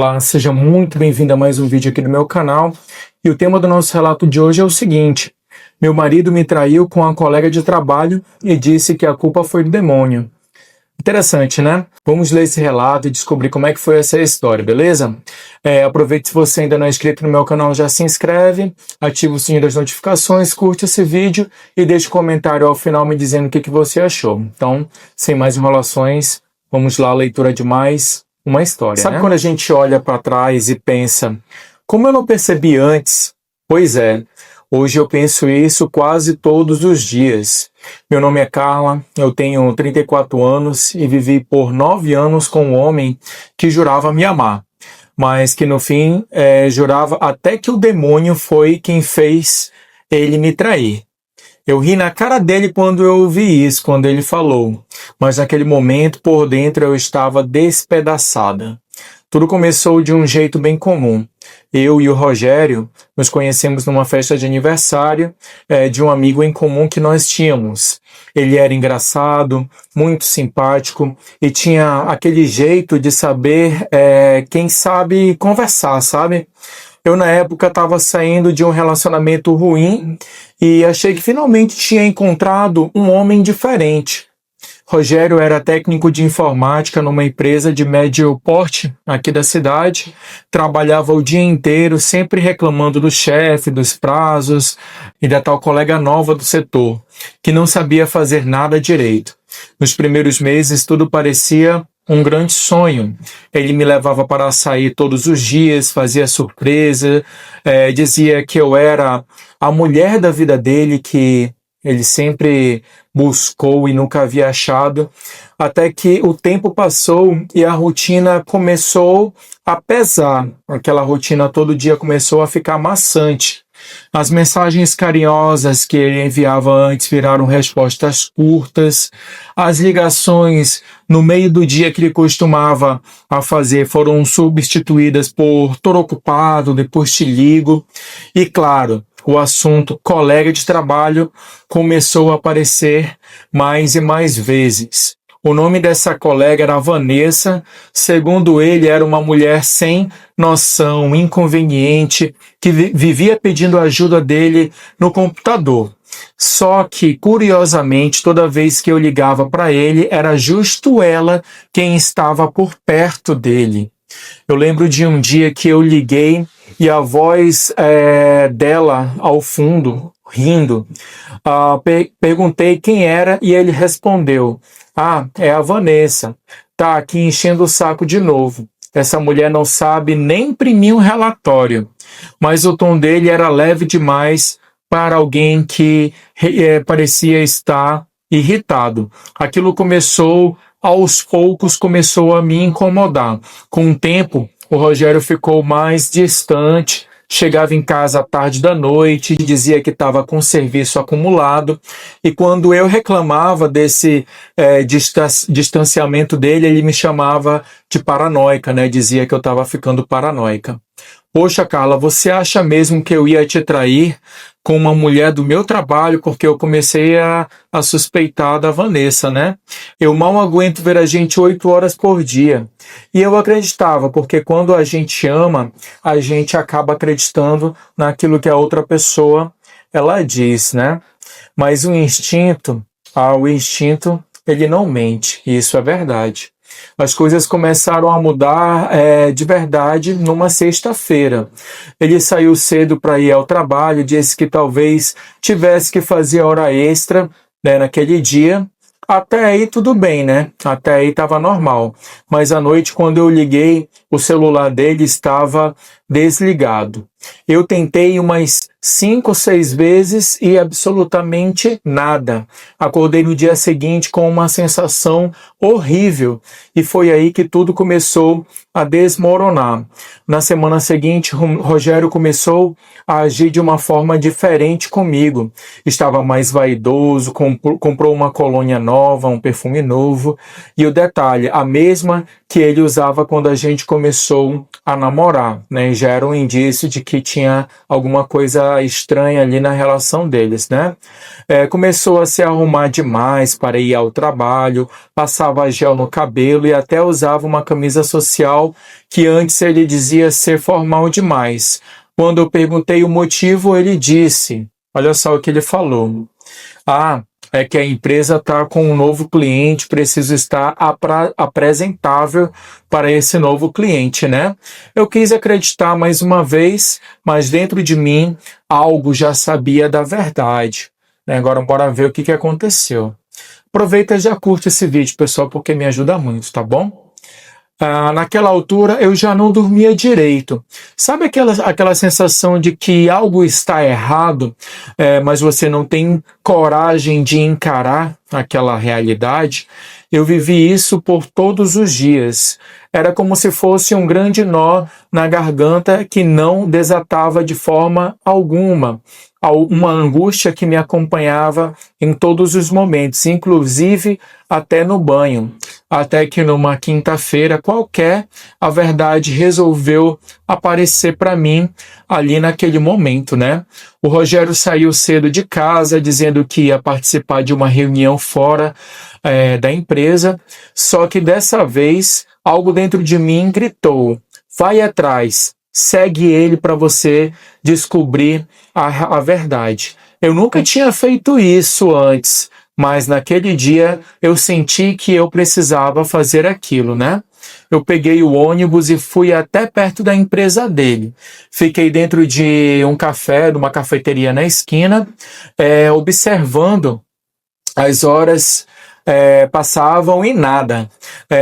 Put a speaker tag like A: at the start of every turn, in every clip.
A: Olá, seja muito bem-vindo a mais um vídeo aqui do meu canal. E o tema do nosso relato de hoje é o seguinte: meu marido me traiu com uma colega de trabalho e disse que a culpa foi do demônio. Interessante, né? Vamos ler esse relato e descobrir como é que foi essa história, beleza? Aproveite, se você ainda não é inscrito no meu canal, já se inscreve, ativa o sininho das notificações, curte esse vídeo e deixe um comentário ao final me dizendo o que você achou. Então, sem mais enrolações, vamos lá à leitura de mais uma história. Sabe, né? Quando a gente olha para trás e pensa, como eu não percebi antes? Pois é, hoje eu penso isso quase todos os dias. Meu nome é Carla, eu tenho 34 anos e vivi por 9 anos com um homem que jurava me amar, mas que no fim jurava até que o demônio foi quem fez ele me trair. Eu ri na cara dele quando eu ouvi isso, quando ele falou, mas naquele momento por dentro eu estava despedaçada. Tudo começou de um jeito bem comum. Eu e o Rogério nos conhecemos numa festa de aniversário de um amigo em comum que nós tínhamos. Ele era engraçado, muito simpático e tinha aquele jeito de saber quem sabe conversar, sabe? Eu, na época, estava saindo de um relacionamento ruim e achei que finalmente tinha encontrado um homem diferente. Rogério era técnico de informática numa empresa de médio porte aqui da cidade, trabalhava o dia inteiro, sempre reclamando do chefe, dos prazos e da tal colega nova do setor, que não sabia fazer nada direito. Nos primeiros meses, tudo parecia um grande sonho. Ele me levava para sair todos os dias, fazia surpresa, dizia que eu era a mulher da vida dele, que ele sempre buscou e nunca havia achado, até que o tempo passou e a rotina começou a pesar. Aquela rotina todo dia começou a ficar maçante. As mensagens carinhosas que ele enviava antes viraram respostas curtas. As ligações no meio do dia que ele costumava a fazer foram substituídas por "tô ocupado, depois te ligo". E claro, o assunto colega de trabalho começou a aparecer mais e mais vezes. O nome dessa colega era Vanessa. Segundo ele, era uma mulher sem noção, inconveniente, que vivia pedindo ajuda dele no computador. Só que, curiosamente, toda vez que eu ligava para ele, era justo ela quem estava por perto dele. Eu lembro de um dia que eu liguei e a voz dela ao fundo, rindo, perguntei quem era e ele respondeu: "Ah, é a Vanessa, tá aqui enchendo o saco de novo. Essa mulher não sabe nem imprimir um relatório". Mas o tom dele era leve demais para alguém que parecia estar irritado. Aquilo começou, aos poucos, começou a me incomodar. Com o tempo, o Rogério ficou mais distante, chegava em casa à tarde da noite, dizia que estava com serviço acumulado, e quando eu reclamava desse distanciamento dele, ele me chamava de paranoica, né? Dizia que eu estava ficando paranoica. "Poxa, Carla, você acha mesmo que eu ia te trair com uma mulher do meu trabalho?", porque eu comecei a suspeitar da Vanessa, né? "Eu mal aguento ver a gente 8 horas por dia". E eu acreditava, porque quando a gente ama, a gente acaba acreditando naquilo que a outra pessoa ela diz, né? Mas o instinto, ele não mente, e isso é verdade. As coisas começaram a mudar de verdade numa sexta-feira. Ele saiu cedo para ir ao trabalho, disse que talvez tivesse que fazer hora extra, né, naquele dia. Até aí tudo bem, né? Até aí estava normal. Mas à noite, quando eu liguei, o celular dele estava desligado. Eu tentei umas 5 ou 6 vezes e absolutamente nada. Acordei no dia seguinte com uma sensação horrível e foi aí que tudo começou a desmoronar. Na semana seguinte, Rogério começou a agir de uma forma diferente comigo. Estava mais vaidoso, comprou uma colônia nova, um perfume novo. E o detalhe, a mesma que ele usava quando a gente começou a namorar, né? Já era um indício de que tinha alguma coisa estranha ali na relação deles, né? Começou a se arrumar demais para ir ao trabalho, passava gel no cabelo e até usava uma camisa social que antes ele dizia ser formal demais. Quando eu perguntei o motivo, ele disse, olha só o que ele falou. É que a empresa está com um novo cliente, preciso estar apresentável para esse novo cliente, né? Eu quis acreditar mais uma vez, mas dentro de mim algo já sabia da verdade, né? Agora bora ver o que aconteceu. Aproveita e já curte esse vídeo, pessoal, porque me ajuda muito, tá bom? Naquela altura eu já não dormia direito. Sabe aquela sensação de que algo está errado, mas você não tem coragem de encarar aquela realidade? Eu vivi isso por todos os dias. Era como se fosse um grande nó na garganta que não desatava de forma alguma. Uma angústia que me acompanhava em todos os momentos, inclusive até no banho. Até que numa quinta-feira qualquer, a verdade resolveu aparecer para mim ali naquele momento, né? O Rogério saiu cedo de casa, dizendo que ia participar de uma reunião fora da empresa, só que dessa vez algo dentro de mim gritou: vai atrás, segue ele para você descobrir a verdade. Eu nunca tinha feito isso antes, mas naquele dia eu senti que eu precisava fazer aquilo, né? Eu peguei o ônibus e fui até perto da empresa dele. Fiquei dentro de um café, de uma cafeteria na esquina, observando as horas passavam e nada,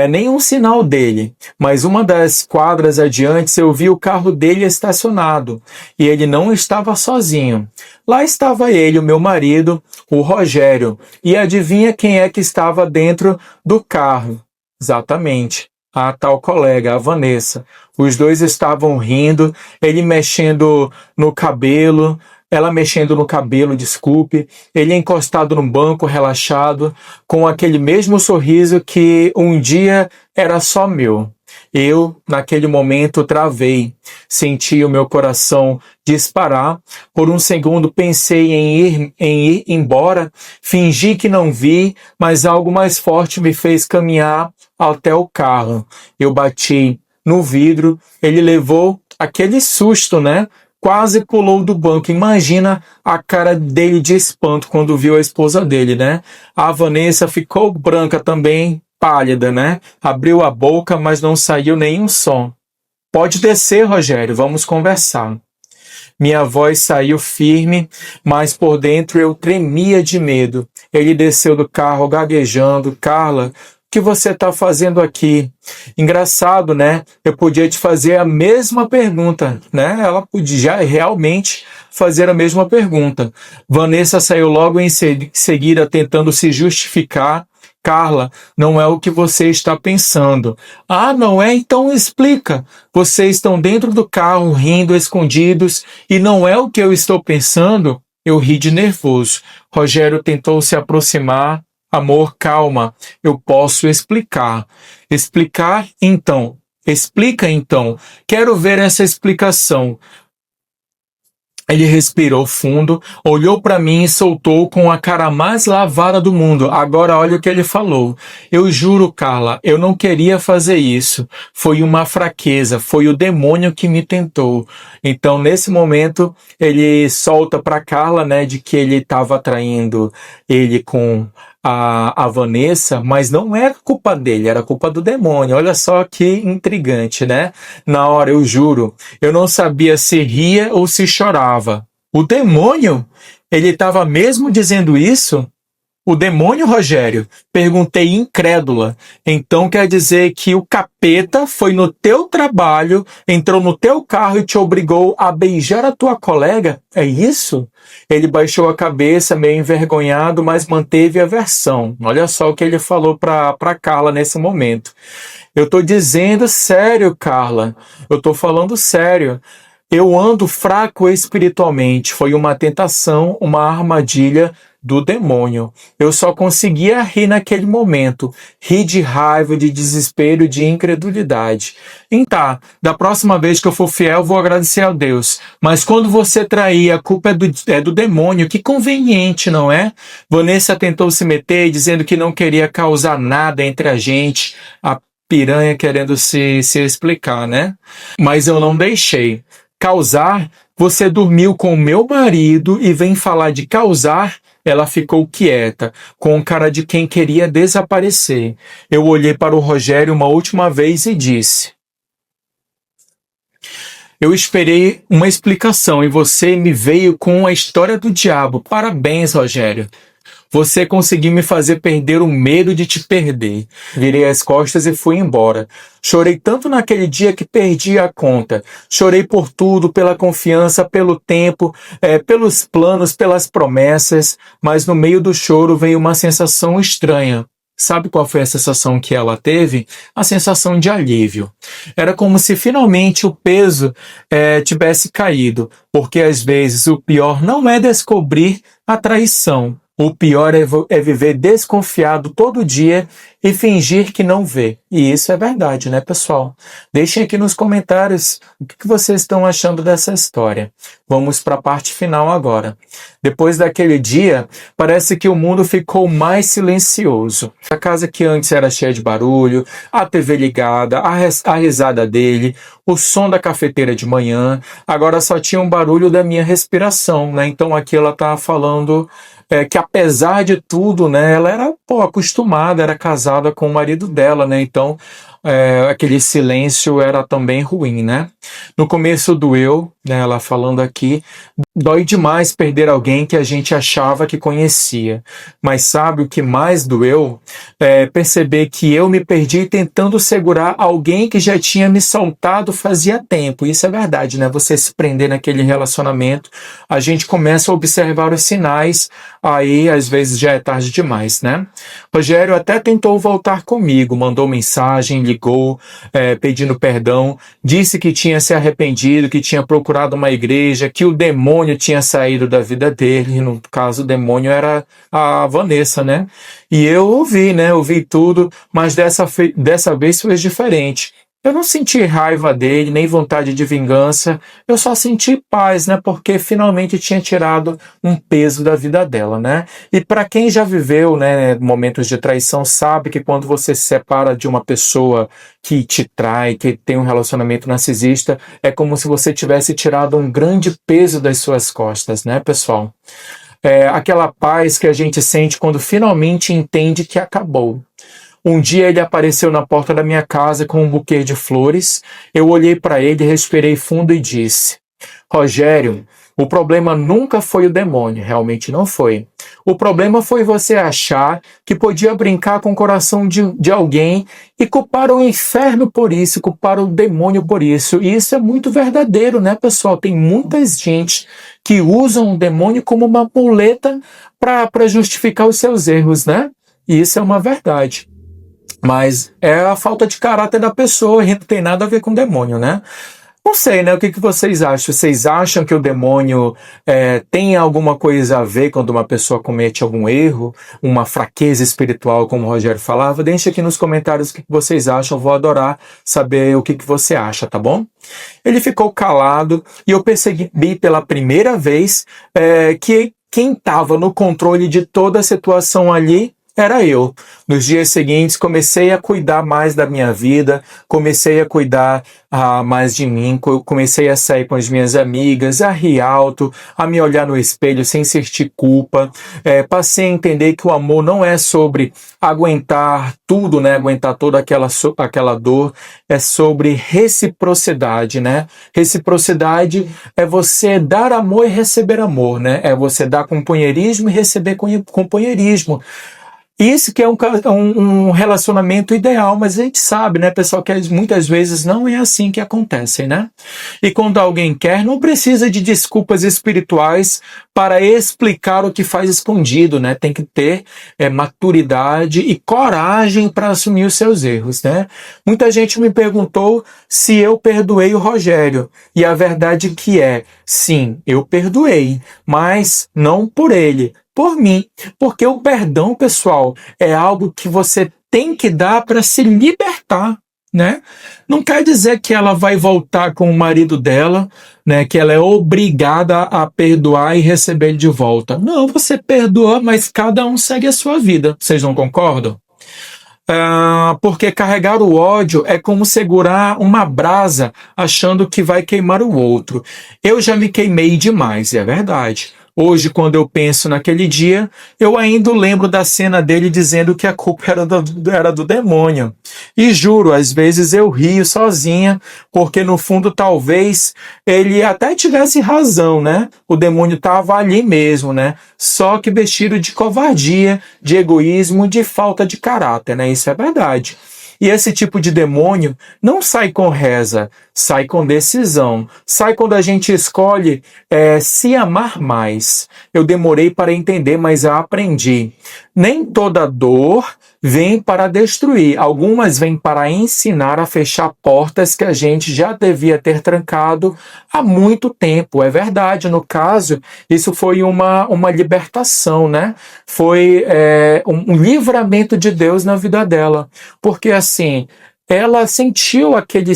A: nenhum sinal dele. Mas uma das quadras adiante eu vi o carro dele estacionado e ele não estava sozinho. Lá estava ele, o meu marido, o Rogério. E adivinha quem é que estava dentro do carro? Exatamente, a tal colega, a Vanessa. Os dois estavam rindo, ele mexendo no cabelo, ela mexendo no cabelo, desculpe, ele encostado no banco, relaxado, com aquele mesmo sorriso que um dia era só meu. Eu, naquele momento, travei, senti o meu coração disparar. Por um segundo pensei em ir embora, fingi que não vi, mas algo mais forte me fez caminhar até o carro. Eu bati no vidro, ele levou aquele susto, né? Quase pulou do banco. Imagina a cara dele de espanto quando viu a esposa dele, né? A Vanessa ficou branca também, pálida, né? Abriu a boca, mas não saiu nenhum som. Pode descer, Rogério, vamos conversar. Minha voz saiu firme, mas por dentro eu tremia de medo. Ele desceu do carro gaguejando. Carla, o que você está fazendo aqui? Engraçado, né? Eu podia te fazer a mesma pergunta, né? Ela podia realmente fazer a mesma pergunta. Vanessa saiu logo em seguida tentando se justificar. Carla, não é o que você está pensando. Ah, não é? Então explica. Vocês estão dentro do carro, rindo, escondidos, e não é o que eu estou pensando? Eu ri de nervoso. Rogério tentou se aproximar. Amor, calma, eu posso explicar. Explicar, então. Explica, então. Quero ver essa explicação. Ele respirou fundo, olhou para mim e soltou com a cara mais lavada do mundo. Agora olha o que ele falou. Eu juro, Carla, eu não queria fazer isso. Foi uma fraqueza, foi o demônio que me tentou. Então, nesse momento, ele solta para Carla, né, de que ele estava traindo ele com a Vanessa, mas não era culpa dele, era culpa do demônio. Olha só que intrigante, né? Na hora, eu juro, eu não sabia se ria ou se chorava. O demônio? Ele estava mesmo dizendo isso? O demônio, Rogério? Perguntei incrédula. Então quer dizer que o capeta foi no teu trabalho, entrou no teu carro e te obrigou a beijar a tua colega? É isso? Ele baixou a cabeça, meio envergonhado, mas manteve a versão. Olha só o que ele falou para Carla nesse momento. Eu tô dizendo sério, Carla. Eu tô falando sério. Eu ando fraco espiritualmente. Foi uma tentação, uma armadilha do demônio. Eu só conseguia rir naquele momento. Rir de raiva, de desespero, de incredulidade. Então, da próxima vez que eu for fiel, eu vou agradecer a Deus. Mas quando você trair, a culpa é do demônio. Que conveniente, não é? Vanessa tentou se meter, dizendo que não queria causar nada entre a gente. A piranha querendo se explicar, né? Mas eu não deixei. Causar, você dormiu com o meu marido e vem falar de causar, ela ficou quieta, com cara de quem queria desaparecer. Eu olhei para o Rogério uma última vez e disse: eu esperei uma explicação e você me veio com a história do diabo. Parabéns, Rogério. Você conseguiu me fazer perder o medo de te perder. Virei as costas e fui embora. Chorei tanto naquele dia que perdi a conta. Chorei por tudo, pela confiança, pelo tempo, pelos planos, pelas promessas. Mas no meio do choro veio uma sensação estranha. Sabe qual foi a sensação que ela teve? A sensação de alívio. Era como se finalmente o peso tivesse caído. Porque às vezes o pior não é descobrir a traição. O pior é viver desconfiado todo dia e fingir que não vê. E isso é verdade, né, pessoal? Deixem aqui nos comentários o que vocês estão achando dessa história. Vamos para a parte final agora. Depois daquele dia, parece que o mundo ficou mais silencioso. A casa que antes era cheia de barulho, a TV ligada, a risada dele, o som da cafeteira de manhã, agora só tinha um barulho da minha respiração, né? Então aqui ela está falando que apesar de tudo, né, ela era acostumada, era casada com o marido dela, né? Então aquele silêncio era também ruim, né? No começo doeu, né, ela falando aqui, dói demais perder alguém que a gente achava que conhecia. Mas sabe o que mais doeu? Perceber que eu me perdi tentando segurar alguém que já tinha me soltado fazia tempo. Isso é verdade, né? Você se prender naquele relacionamento, a gente começa a observar os sinais, aí às vezes já é tarde demais, né? Rogério até tentou voltar comigo, mandou mensagem, ligou, pedindo perdão, disse que tinha se arrependido, que tinha procurado uma igreja, que o demônio tinha saído da vida dele. No caso, o demônio era a Vanessa, né? E eu ouvi, né? Ouvi tudo, mas dessa vez foi diferente. Eu não senti raiva dele, nem vontade de vingança, eu só senti paz, né? Porque finalmente tinha tirado um peso da vida dela, né? E para quem já viveu, né, momentos de traição, sabe que quando você se separa de uma pessoa que te trai, que tem um relacionamento narcisista, é como se você tivesse tirado um grande peso das suas costas, né, pessoal? Aquela paz que a gente sente quando finalmente entende que acabou. Um dia ele apareceu na porta da minha casa com um buquê de flores. Eu olhei para ele, respirei fundo e disse: Rogério, o problema nunca foi o demônio, realmente não foi. O problema foi você achar que podia brincar com o coração de alguém e culpar o inferno por isso, culpar o demônio por isso. E isso é muito verdadeiro, né, pessoal? Tem muita gente que usam o demônio como uma muleta para justificar os seus erros, né? E isso é uma verdade. Mas é a falta de caráter da pessoa e não tem nada a ver com o demônio, né? Não sei, né? O que vocês acham? Vocês acham que o demônio tem alguma coisa a ver quando uma pessoa comete algum erro, uma fraqueza espiritual, como o Rogério falava? Deixe aqui nos comentários o que vocês acham. Eu vou adorar saber o que você acha, tá bom? Ele ficou calado e eu percebi pela primeira vez que quem estava no controle de toda a situação ali era eu. Nos dias seguintes, comecei a cuidar mais da minha vida, comecei a cuidar mais de mim, comecei a sair com as minhas amigas, a rir alto, a me olhar no espelho sem sentir culpa. Passei a entender que o amor não é sobre aguentar tudo, né? Aguentar toda aquela dor, é sobre reciprocidade, né? Reciprocidade é você dar amor e receber amor, né? É você dar companheirismo e receber companheirismo. Isso que é um relacionamento ideal, mas a gente sabe, né, pessoal, que muitas vezes não é assim que acontece, né? E quando alguém quer, não precisa de desculpas espirituais para explicar o que faz escondido, né? Tem que ter maturidade e coragem para assumir os seus erros, né? Muita gente me perguntou se eu perdoei o Rogério. E a verdade que é, sim, eu perdoei, mas não por ele, por mim. Porque o perdão, pessoal, é algo que você tem que dar para se libertar, né? Não quer dizer que ela vai voltar com o marido dela, né? Que ela é obrigada a perdoar e receber ele de volta. Não, você perdoa, mas cada um segue a sua vida. Vocês não concordam? Porque carregar o ódio é como segurar uma brasa achando que vai queimar o outro. Eu já me queimei demais, é verdade. Hoje, quando eu penso naquele dia, eu ainda lembro da cena dele dizendo que a culpa era do demônio. E juro, às vezes eu rio sozinha, porque no fundo talvez ele até tivesse razão, né? O demônio estava ali mesmo, né? Só que vestido de covardia, de egoísmo, de falta de caráter, né? Isso é verdade. E esse tipo de demônio não sai com reza, sai com decisão. Sai quando a gente escolhe se amar mais. Eu demorei para entender, mas eu aprendi. Nem toda dor vem para destruir. Algumas vêm para ensinar a fechar portas que a gente já devia ter trancado há muito tempo. É verdade, no caso, isso foi uma libertação, né? Foi um livramento de Deus na vida dela. Porque assim, ela sentiu aquele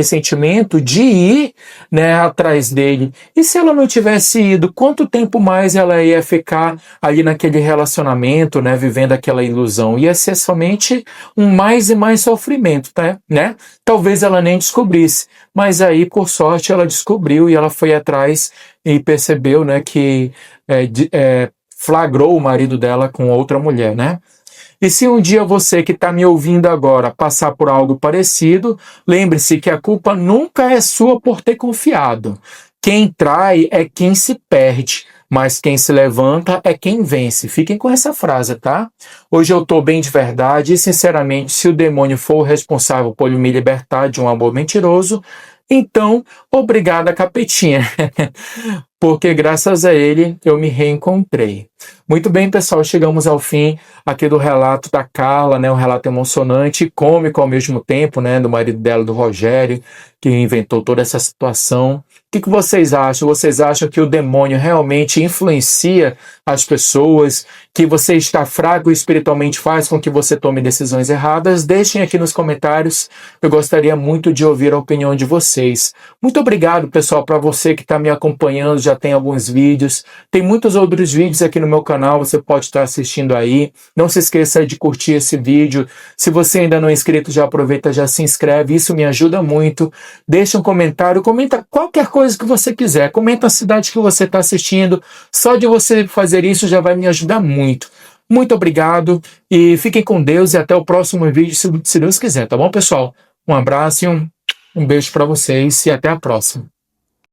A: sentimento de ir, né, atrás dele. E se ela não tivesse ido, quanto tempo mais ela ia ficar ali naquele relacionamento, né, vivendo aquela ilusão? Ia ser somente um mais e mais sofrimento, tá, né? Talvez ela nem descobrisse, mas aí, por sorte, ela descobriu e ela foi atrás e percebeu, né, que flagrou o marido dela com outra mulher, né? E se um dia você que está me ouvindo agora passar por algo parecido, lembre-se que a culpa nunca é sua por ter confiado. Quem trai é quem se perde, mas quem se levanta é quem vence. Fiquem com essa frase, tá? Hoje eu estou bem de verdade e, sinceramente, se o demônio for o responsável por me libertar de um amor mentiroso, então, obrigada, capetinha. Porque graças a ele eu me reencontrei. Muito bem, pessoal, chegamos ao fim aqui do relato da Carla, né, um relato emocionante e cômico ao mesmo tempo, né, do marido dela, do Rogério, que inventou toda essa situação. O que vocês acham? Vocês acham que o demônio realmente influencia as pessoas, que você está fraco espiritualmente faz com que você tome decisões erradas? Deixem aqui nos comentários, eu gostaria muito de ouvir a opinião de vocês. Muito obrigado, pessoal, para você que está me acompanhando, já tem alguns vídeos, tem muitos outros vídeos aqui no meu canal, você pode estar assistindo aí. Não se esqueça de curtir esse vídeo. Se você ainda não é inscrito, já aproveita, já se inscreve, isso me ajuda muito. Deixa um comentário, comenta qualquer coisa que você quiser, comenta a cidade que você está assistindo, só de você fazer isso já vai me ajudar muito. Muito obrigado e fiquem com Deus e até o próximo vídeo, se Deus quiser, tá bom, pessoal? Um abraço e um beijo para vocês e até a próxima.